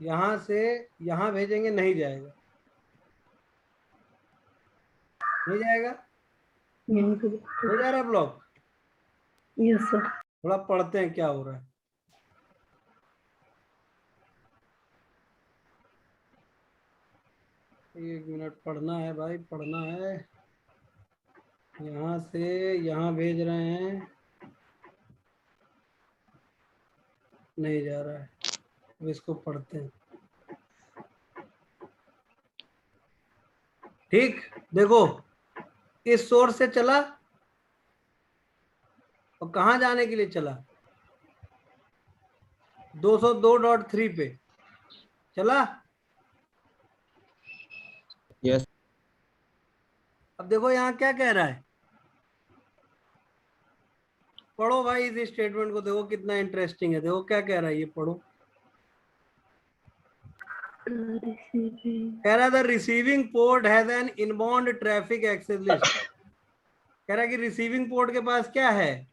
यहाँ से यहाँ भेजेंगे, नहीं जाएगा, नहीं जाएगा, हो जा रहा है ब्लॉक। Yes sir. थोड़ा पढ़ते हैं क्या हो रहा है। एक मिनट, पढ़ना है भाई, पढ़ना है। यहाँ से यहाँ भेज रहे हैं, नहीं जा रहा है। अब इसको पढ़ते हैं। ठीक, देखो इस सोर्स से चला और कहाँ जाने के लिए चला? 202.3 पे चला। यस। अब देखो यहाँ क्या कह रहा है? पढ़ो भाई इस स्टेटमेंट को, देखो कितना इंटरेस्टिंग है, देखो क्या कह रहा है ये, पढ़ो। कह रहा है the receiving port has an inbound traffic access list. कह रहा है कि रिसीविंग पोर्ट के पास क्या है,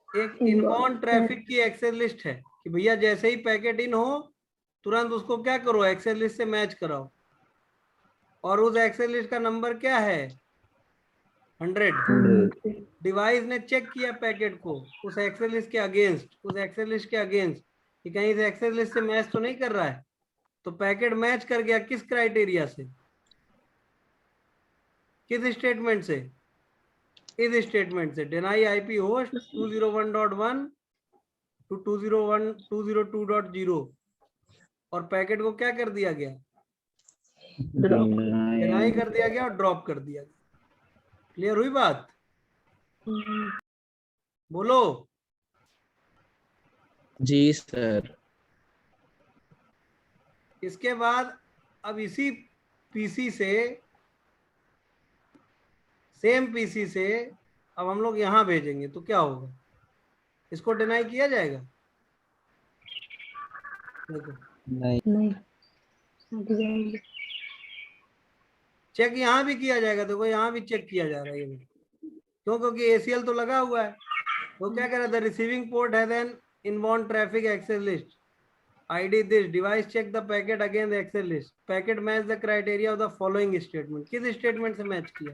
एक इनबाउंड ट्रैफिक की एक्सेस लिस्ट है कि भैया जैसे ही पैकेट इन हो तुरंत उसको क्या करो, एक्सेस लिस्ट से मैच कराओ। और उस एक्सेस लिस्ट का नंबर क्या है, 100। डिवाइस ने चेक किया पैकेट को उस एक्सेस लिस्ट के अगेंस्ट, उस एक्सेस लिस्ट के अगेंस्ट कि कहीं इस एक्सेस लिस्ट से मैच तो नहीं कर रहा है, तो पैकेट मैच कर गया किस क्राइटेरिया से, किस स्टेटमेंट से, इस स्टेटमेंट से, डिनाई आईपी होस्ट 201.1 to 202.0 और पैकेट को क्या कर दिया गया, डिनाई कर दिया गया और ड्रॉप कर दिया गया। क्लियर हुई बात? बोलो। जी सर। इसके बाद अब इसी पीसी से, सेम पीसी से अब हम लोग यहां भेजेंगे तो क्या होगा, इसको डिनाई किया जाएगा? देखो नहीं, चेक यहाँ भी किया जाएगा, देखो यहाँ भी चेक किया जा रहा है ये, क्यों? क्योंकि एसीएल तो लगा हुआ है। तो क्या कह रहा था, receiving port has an inbound traffic access list ID this, device check the packet again the access list, packet match the criteria of the following statement. किस स्टेटमेंट से मैच किया,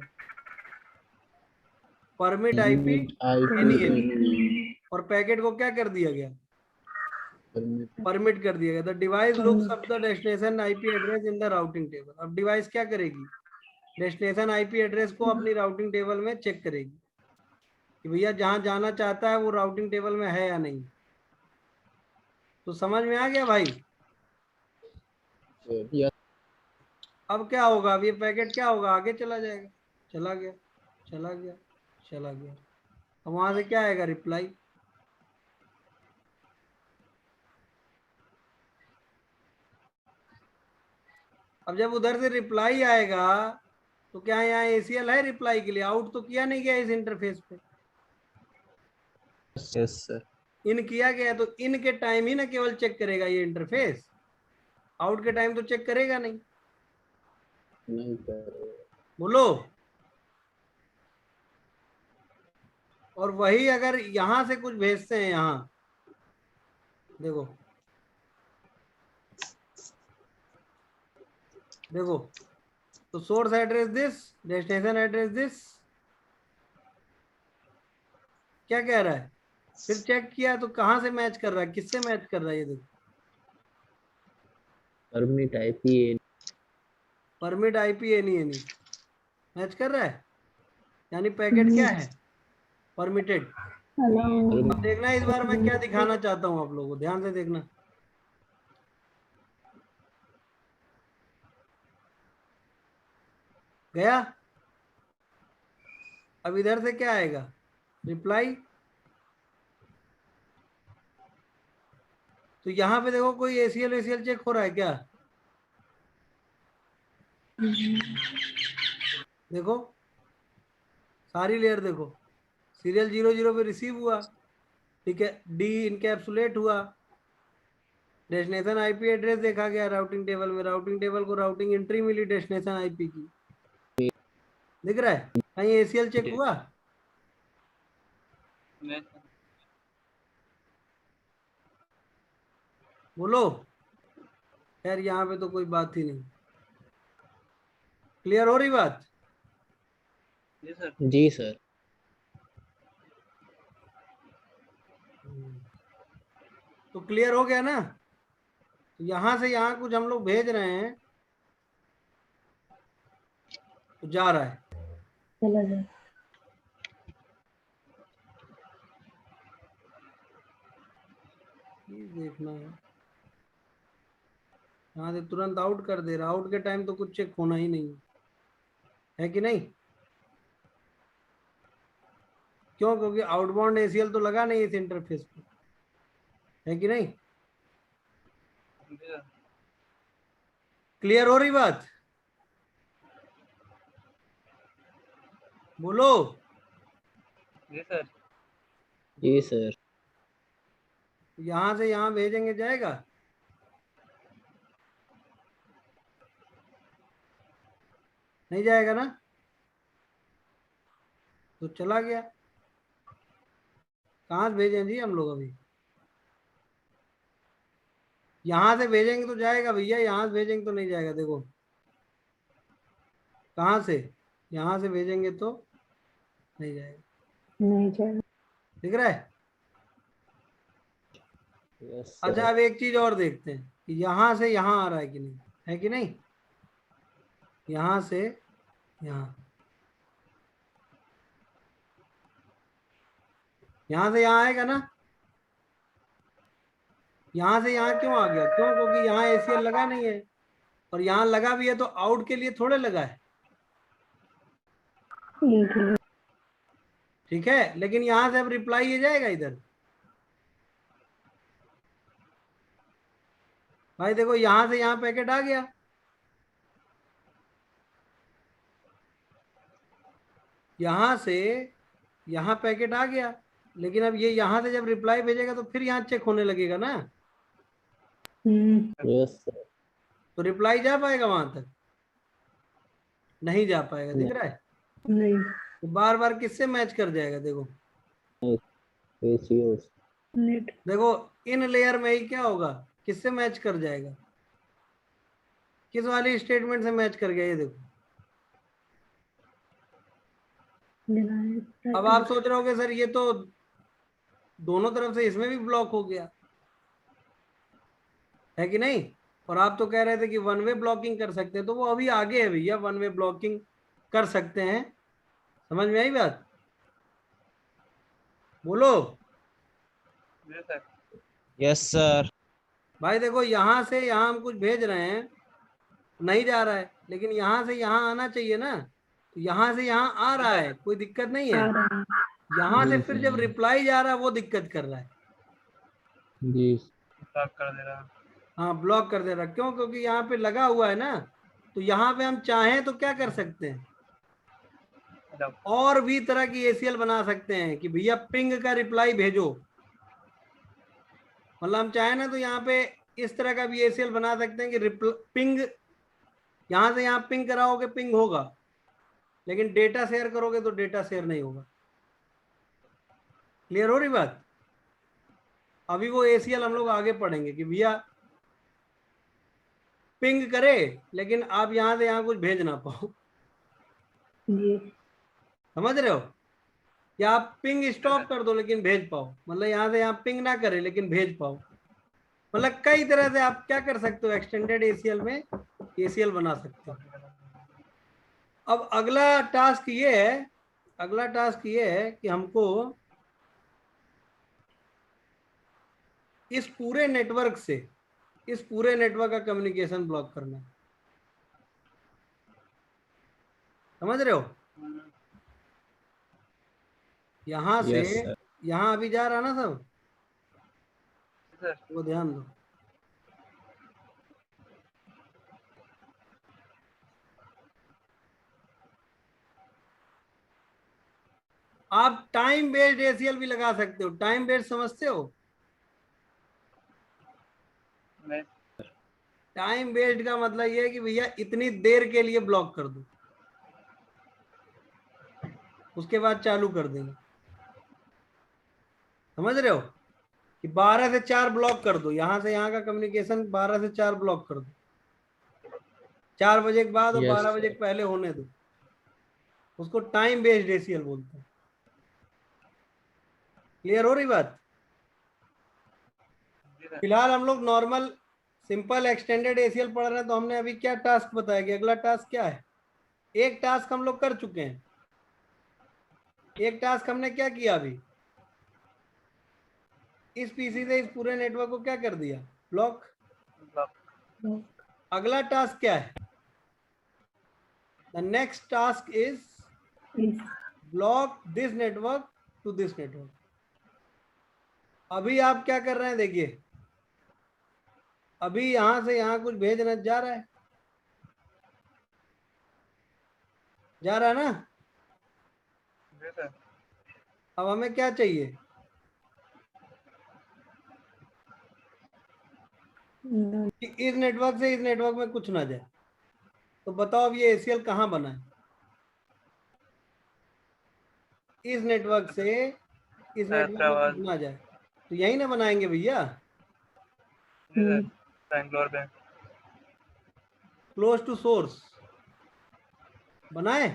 परमिट आईपी एनी, और पैकेट को क्या कर दिया गया, परमिट कर दिया गया। The device looks up the destination IP address in the routing table. अब डिवाइस क्या करेगी, डेस्टिनेशन आईपी एड्रेस को अपनी राउटिंग टेबल में चेक करेगी कि भैया जहां जाना चाहता है वो राउटिंग टेबल में है या नहीं। तो समझ में आ गया भाई? यस। अब क्या होगा, अब ये पैकेट क्या होगा, आगे चला जाएगा, चला गया, चला गया, चला गया। अब वहां से क्या आएगा, रिप्लाई। अब जब उधर से रिप्लाई आएगा तो क्या यहाँ एसीएल है रिप्लाई के लिए? आउट तो किया नहीं गया इस इंटरफेस पे, यस सर। इन किया गया, तो इन के टाइम ही ना केवल चेक करेगा ये इंटरफेस, आउट के टाइम तो चेक करेगा नहीं। नहीं सर। बोलो। और वही अगर यहां से कुछ भेजते हैं, यहां देखो, देखो, तो source address this, destination address this, क्या कह रहा है, फिर चेक किया तो कहां से मैच कर रहा है, किससे मैच कर रहा है, ये देखो, permit IP permit IP any match कर रहा है, यानी पैकेट क्या है, परमिटेड। अब देखना इस बार मैं क्या दिखाना चाहता हूं आप लोगों को, ध्यान से देखना। गया। अब इधर से क्या आएगा, रिप्लाई। तो यहाँ पे देखो कोई एसीएल एसीएल चेक हो रहा है क्या, देखो सारी लेयर देखो, सीरियल 00 पे रिसीव हुआ, ठीक है, डी इनकैप्सुलेट हुआ, डेस्टिनेशन आईपी एड्रेस देखा गया राउटिंग टेबल में, राउटिंग टेबल को राउटिंग एंट्री मिली डेस्टिनेशन आईपी की, दिख रहा है? कहीं एसीएल चेक हुआ? बोलो। यार यहाँ पे तो कोई बात ही नहीं। क्लियर हो रही बात? जी सर। तो क्लियर हो गया ना? तो यहां से यहां कुछ हम लोग भेज रहे हैं तो जा रहा है, चला जाए। ये देखना है, यहाँ से तुरंत आउट कर दे रहा, आउट के टाइम तो कुछ चेक होना ही नहीं है कि नहीं? क्यों? क्योंकि आउटबाउंड एसीएल तो लगा नहीं इस इंटरफेस पे, है कि नहीं? क्लियर हो रही बात? बोलो। जी सर। जी सर। यहाँ से यहाँ भेजेंगे जाएगा? नहीं जाएगा ना, तो चला गया। कहाँ से भेजें जी हम लोग? अभी यहाँ से भेजेंगे तो जाएगा भैया, यहाँ से भेजेंगे तो नहीं जाएगा। देखो कहाँ से, यहाँ से भेजेंगे तो नहीं जाएगा। नहीं जाएगा। दिख रहा है? यस अच्छा सर। अब एक चीज और देखते हैं कि यहाँ से यहाँ आ रहा है कि नहीं, है कि नहीं? यहाँ से यहाँ, यहाँ से यहाँ आएगा ना? यहाँ से यहाँ क्यों आ गया? क्यों? क्योंकि यहाँ ACL लगा नहीं है, और यहाँ लगा भी है तो आउट के लिए थोड़े लगा है। इनके ठीक है, लेकिन यहाँ से अब रिप्लाई ये जाएगा इधर। भाई देखो यहाँ से यहाँ पैकेट आ गया, यहाँ से यहाँ पैकेट आ गया, लेकिन अब ये यहाँ से जब रिप्लाई भेजेगा तो फिर यहाँ चेक होने लगेगा ना, यस सर। तो रिप्लाई जा पाएगा वहां तक? नहीं जा पाएगा। दिख रहा है? नहीं। तो बार बार किससे मैच कर जाएगा? देखो ACL। नेट। देखो इन लेयर में ही क्या होगा, किससे मैच कर जाएगा? किस वाली स्टेटमेंट से मैच कर गया? ये देखो। अब आप सोच रहे होगे सर ये तो दोनों तरफ से इसमें भी ब्लॉक हो गया, है कि नहीं? और आप तो कह रहे थे कि वन वे ब्लॉकिंग कर सकते हैं, तो वो अभी आगे है भैया, वन वे ब्लॉकिंग कर सकते हैं। समझ में आई बात? बोलो। Yes sir. भाई देखो यहाँ से यहाँ हम कुछ भेज रहे हैं, नहीं जा रहा है, लेकिन यहाँ से यहाँ आना चाहिए ना, तो यहाँ से यहाँ आ रहा है, कोई दिक्कत नहीं है। यहाँ से फिर जब रिप्लाई जा रहा है वो दिक्कत कर रहा है। जी। हाँ ब्लॉक कर दे रहा। क्यों? क्योंकि यहाँ पे लगा हुआ है ना, तो यहाँ पे हम चाहें तो क्या कर सकते हैं, और भी तरह की ACL बना सकते हैं कि भैया पिंग का रिप्लाई भेजो। मतलब हम चाहें ना तो यहाँ पे इस तरह का भी ACL बना सकते हैं कि पिंग, यहाँ से यहाँ पिंग कराओगे पिंग होगा, लेकिन डेटा शेयर करोगे तो डेटा शेयर नहीं होगा। क्लियर हो रही बात? अभी वो ACL हम लोग आगे पढ़ेंगे कि भैया पिंग करे, लेकिन आप यहाँ से यहाँ कुछ भेज ना पाओ। जी। समझ रहे हो? या आप पिंग स्टॉप कर दो लेकिन भेज पाओ, मतलब यहाँ से यहाँ पिंग ना करे लेकिन भेज पाओ। मतलब कई तरह से आप क्या कर सकते हो, एक्सटेंडेड ACL में ACL बना सकते हो। अब अगला टास्क ये है, अगला टास्क ये है कि हमको इस पूरे नेटवर्क से, इस पूरे नेटवर्क का कम्युनिकेशन ब्लॉक करना है। समझ रहे हो? यहाँ से यस सर। यहाँ अभी जा रहा ना सब, वो ध्यान दो। आप टाइम बेस्ड ACL भी लगा सकते हो। टाइम बेस्ड समझते हो? टाइम बेस्ड का मतलब ये है कि भैया इतनी देर के लिए ब्लॉक कर दो, उसके बाद चालू कर देंगे। समझ रहे हो? कि 12 से 4 ब्लॉक कर दो, यहां से यहाँ का कम्युनिकेशन 12 से 4 ब्लॉक कर दो, 4 बजे के बाद और यस 12 बजे के पहले होने दो। उसको टाइम बेस्ड ACL बोलते हैं। क्लियर हो रही बात? फिलहाल हम लोग नॉर्मल सिंपल एक्सटेंडेड ACL पढ़ रहे हैं, तो हमने अभी क्या टास्क बताया कि अगला टास्क क्या है। एक टास्क हम लोग कर चुके हैं। एक टास्क हमने क्या किया अभी, इस PC से इस पूरे नेटवर्क को क्या कर दिया, ब्लॉक। अगला टास्क क्या है? The next task is block this network to this network. अभी आप क्या कर रहे हैं, देखिए अभी यहां से यहां कुछ भेजना जा रहा है, जा रहा है ना? अब हमें क्या चाहिए, No. कि इस नेटवर्क से इस नेटवर्क में कुछ ना जाए। तो बताओ अब ये ACL कहाँ बना है? इस नेटवर्क से इस नेटवर्क में कुछ ना जाए, तो यही ना बनाएंगे भैया, Bangalore bank. Close to source बनाए।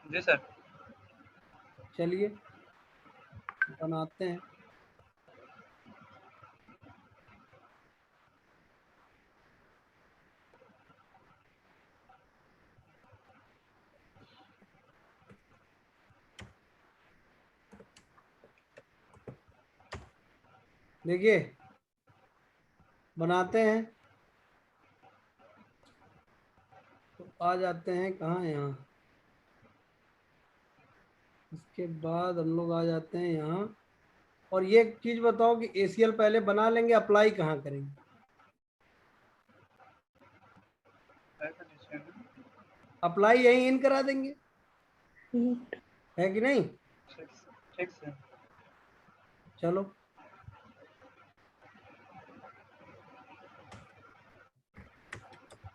जी सर। चलिए बनाते हैं। देखिए बनाते हैं, तो आ जाते हैं कहाँ, यहाँ। इसके बाद हम लोग आ जाते हैं यहाँ। और ये एक चीज बताओ कि ACL पहले बना लेंगे, अप्लाई कहाँ करेंगे? अप्लाई यहीं इन करा देंगे, है कि नहीं? ठीक सर। चलो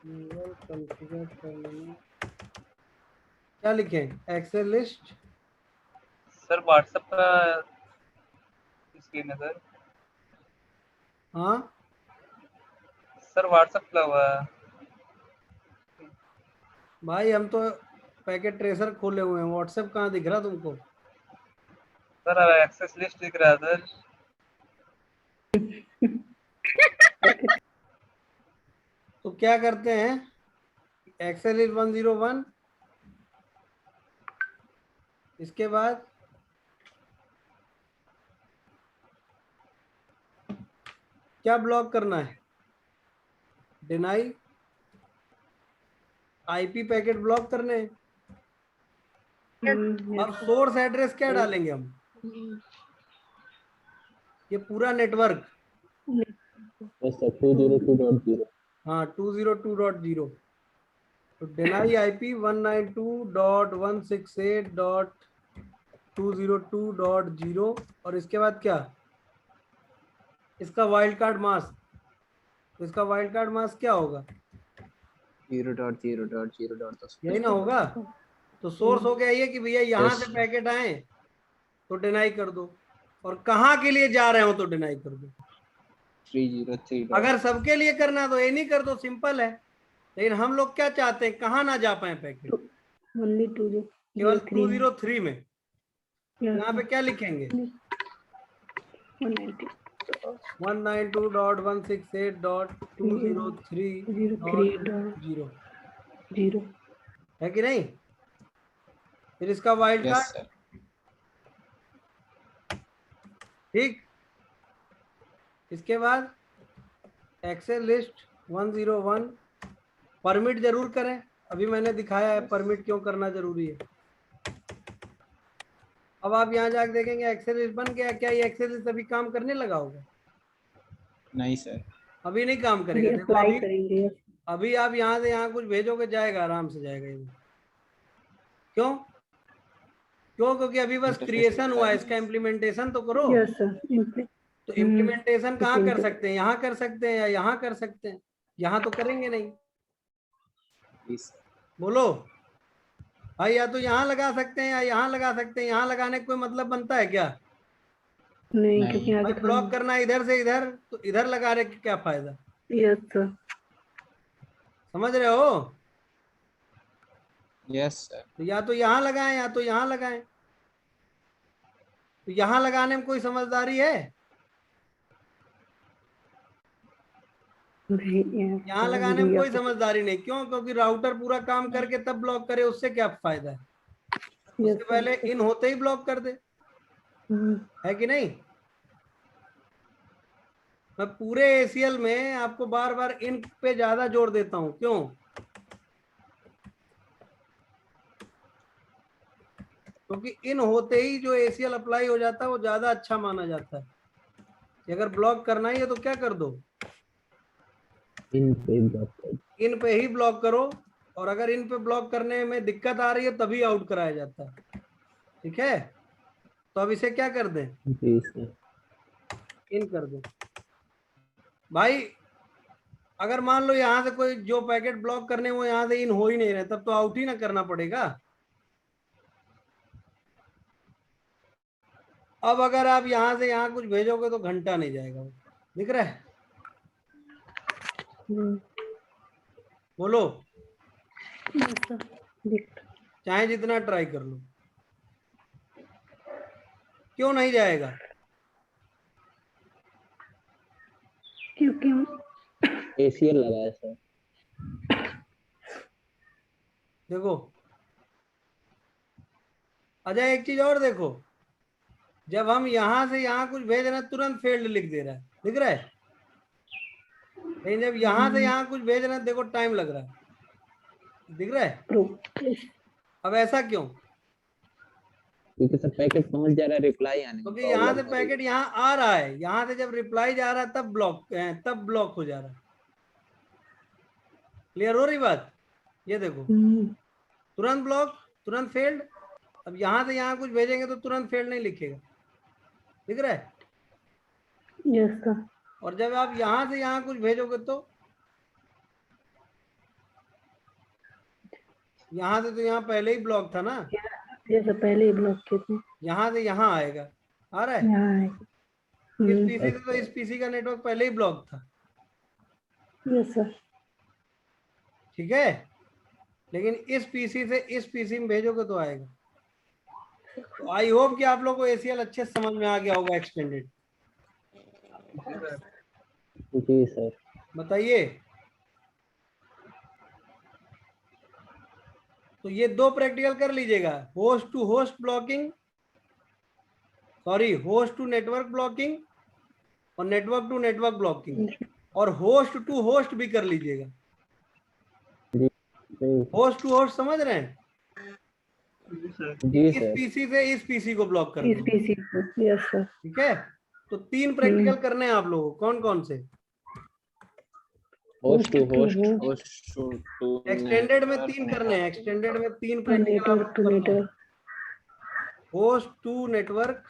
कॉन्फ़िगर कर लेना। क्या लिखें? Excel list. सर व्हाट्सएप का स्क्रीन है सर। हाँ सर व्हाट्सएप खुला हुआ है। भाई हम तो पैकेट ट्रेसर खोले हुए हैं, व्हाट्सएप कहाँ दिख रहा तुमको? सर एक्सेस लिस्ट दिख रहा है सर। तो क्या करते हैं, एक्सेल इज 101। इसके बाद क्या ब्लॉक करना है? डिनाई IP पैकेट ब्लॉक करने हैं। अब सोर्स एड्रेस क्या डालेंगे हम? ये पूरा नेटवर्क, Yes, sir. 202.0. हाँ 202.0। तो डिनाई IP 192.168.202.0। और इसके बाद क्या? इसका वाइल्ड कार्ड मास्क। तो इसका वाइल्ड कार्ड मास्क क्या होगा? 0.0.0. यही ना होगा। तो सोर्स हो गया ये कि भैया यहाँ से पैकेट आए तो डिनाई कर दो, और कहाँ के लिए जा रहे हो तो डिनाई कर दो। 303. अगर सबके लिए करना है तो ये नहीं कर दो, सिंपल है। लेकिन हम लोग क्या चाहते हैं, कहाँ ना जा पाए पैकेट? Only केवल 203. 203 में। यहाँ पे क्या लिखेंगे? 190. 192.168.203.0 0. है कि नहीं? फिर इसका वाइल्ड Yes, कार्ड, sir. ठीक। इसके बाद एक्सेल लिस्ट 101। परमिट जरूर करें, अभी मैंने दिखाया है परमिट क्यों करना जरूरी है। अब आप यहाँ जाके देखेंगे एक्सेल लिस्ट बन गया। क्या ये एक्सेल लिस्ट अभी काम करने लगा होगा? नहीं सर। अभी नहीं काम करेगा। देखो अप्लाई अभी करेंगे। अभी आप यहाँ से यहाँ कुछ भेजोगे, जाएगा, आराम से जाएगा ये। क्यों? क्योंकि अभी बस Interface क्रिएशन हुआ है, दिखा इसका इम्प्लीमेंटेशन तो करो। Yes, sir. तो इम्प्लीमेंटेशन कहाँ कर सकते हैं? यहाँ कर सकते हैं या यहाँ कर सकते हैं? यहाँ तो करेंगे नहीं। Yes, sir. बोलो भाई, या तो यहाँ लगा सकते हैं या यहाँ लगा सकते हैं। यहाँ लगाने का कोई मतलब बनता है क्या? नहीं, नहीं। क्योंकि आगे भाई ब्लॉक करना है इधर से इधर, तो इधर लगाने का क्या फायदा? Yes sir. समझ रहे हो? Yes, sir. तो या तो यहाँ लगाएं या तो यहाँ लगाएं। तो यहाँ लगाने में कोई समझदारी है? यहाँ लगाने में कोई समझदारी नहीं। क्यों? क्योंकि राउटर पूरा काम करके तब ब्लॉक करे, उससे क्या फायदा है? उससे पहले इन होते ही ब्लॉक कर दे, है कि नहीं? मैं पूरे ACL में आपको बार बार इन पे ज्यादा जोर देता हूं। क्यों? क्योंकि इन होते ही जो ACL अप्लाई हो जाता है वो ज्यादा अच्छा माना जाता है। अगर ब्लॉक करना ही है तो क्या कर दो, इन पे ब्लॉक कर। इन पे ही ब्लॉक करो। और अगर इन पे ब्लॉक करने में दिक्कत आ रही है तभी आउट कराया जाता है। ठीक है? तो अब इसे क्या कर दें, जी सर। इन कर दें। भाई अगर मान लो यहाँ से कोई जो पैकेट ब्लॉक करने वो यहाँ से इन हो ही नहीं रहे, तब तो आउट ही ना करना पड़ेगा। अब अगर आप यहाँ से यहाँ कुछ भेजोगे तो घंटा नहीं जाएगा। दिख रहा है? बोलो। यस सर दिख रहा। चाहे जितना ट्राई कर लो, क्यों नहीं जाएगा? क्योंकि ACL लगा है सर। देखो अजय, एक चीज और देखो, जब हम यहां से यहां कुछ भेज रहे हैं तुरंत फेल्ड लिख दे रहा है, दिख रहा है? लेकिन जब यहां से यहां कुछ भेज रहे हैं देखो टाइम लग रहा है, दिख रहा है? अब ऐसा क्यों? क्योंकि सर पैकेट पहुंच जा रहा है, रिप्लाई आने में क्योंकि problem यहाँ से हो रही पैकेट यहाँ आ रहा है, यहाँ से जब रिप्लाई जा रहा है तब ब्लॉक हो जा रहा है। क्लियर हो रही बात? ये देखो तुरंत ब्लॉक, तुरंत फेल्ड। अब यहाँ से यहाँ कुछ भेजेंगे तो तुरंत फेल्ड नहीं लिखेगा, दिख रहा है? Yes sir. और जब आप यहाँ से यहाँ कुछ भेजोगे तो यहाँ से तो यहाँ पहले ही ब्लॉक था ना, जैसे पहले ही ब्लॉक किए थे, यहाँ से यहाँ आएगा, आ रहा है? यहाँ आए। इस पीसी से तो इस पीसी का नेटवर्क पहले ही ब्लॉक था, यस सर। ठीक है? लेकिन इस पीसी से इस पीसी में भेजोगे तो आएगा। तो आई होप कि आप लोग को ACL अच्छे से समझ में आ गया होगा एक्सटेंडेड। है। जी सर। बताइए। तो ये दो प्रैक्टिकल कर लीजिएगा, host to host blocking, sorry host to network blocking और नेटवर्क टू नेटवर्क ब्लॉकिंग, और होस्ट टू होस्ट भी कर लीजिएगा। होस्ट टू होस्ट समझ रहे हैं? जी इस सर। पीसी से इस पीसी को ब्लॉक कर इस देंगे, पीसी को। Yes sir. ठीक है? तो 3 प्रैक्टिकल करने हैं आप लोगों को, कौन कौन से? Host to host, host to extended में 3 करने हैं, एक्सटेंडेड में 3 practical network to network, host to network,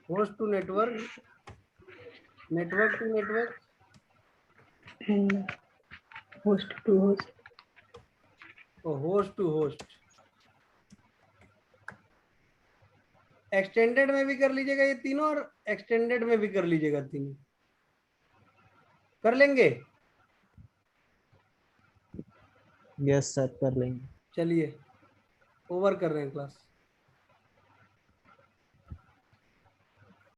host to network, network to network, and host to host. और होस्ट टू होस्ट। एक्सटेंडेड में भी कर लीजिएगा ये तीनों, और एक्सटेंडेड में भी कर लीजिएगा तीनों। कर लेंगे? यस सर कर लेंगे। चलिए ओवर कर रहे हैं क्लास।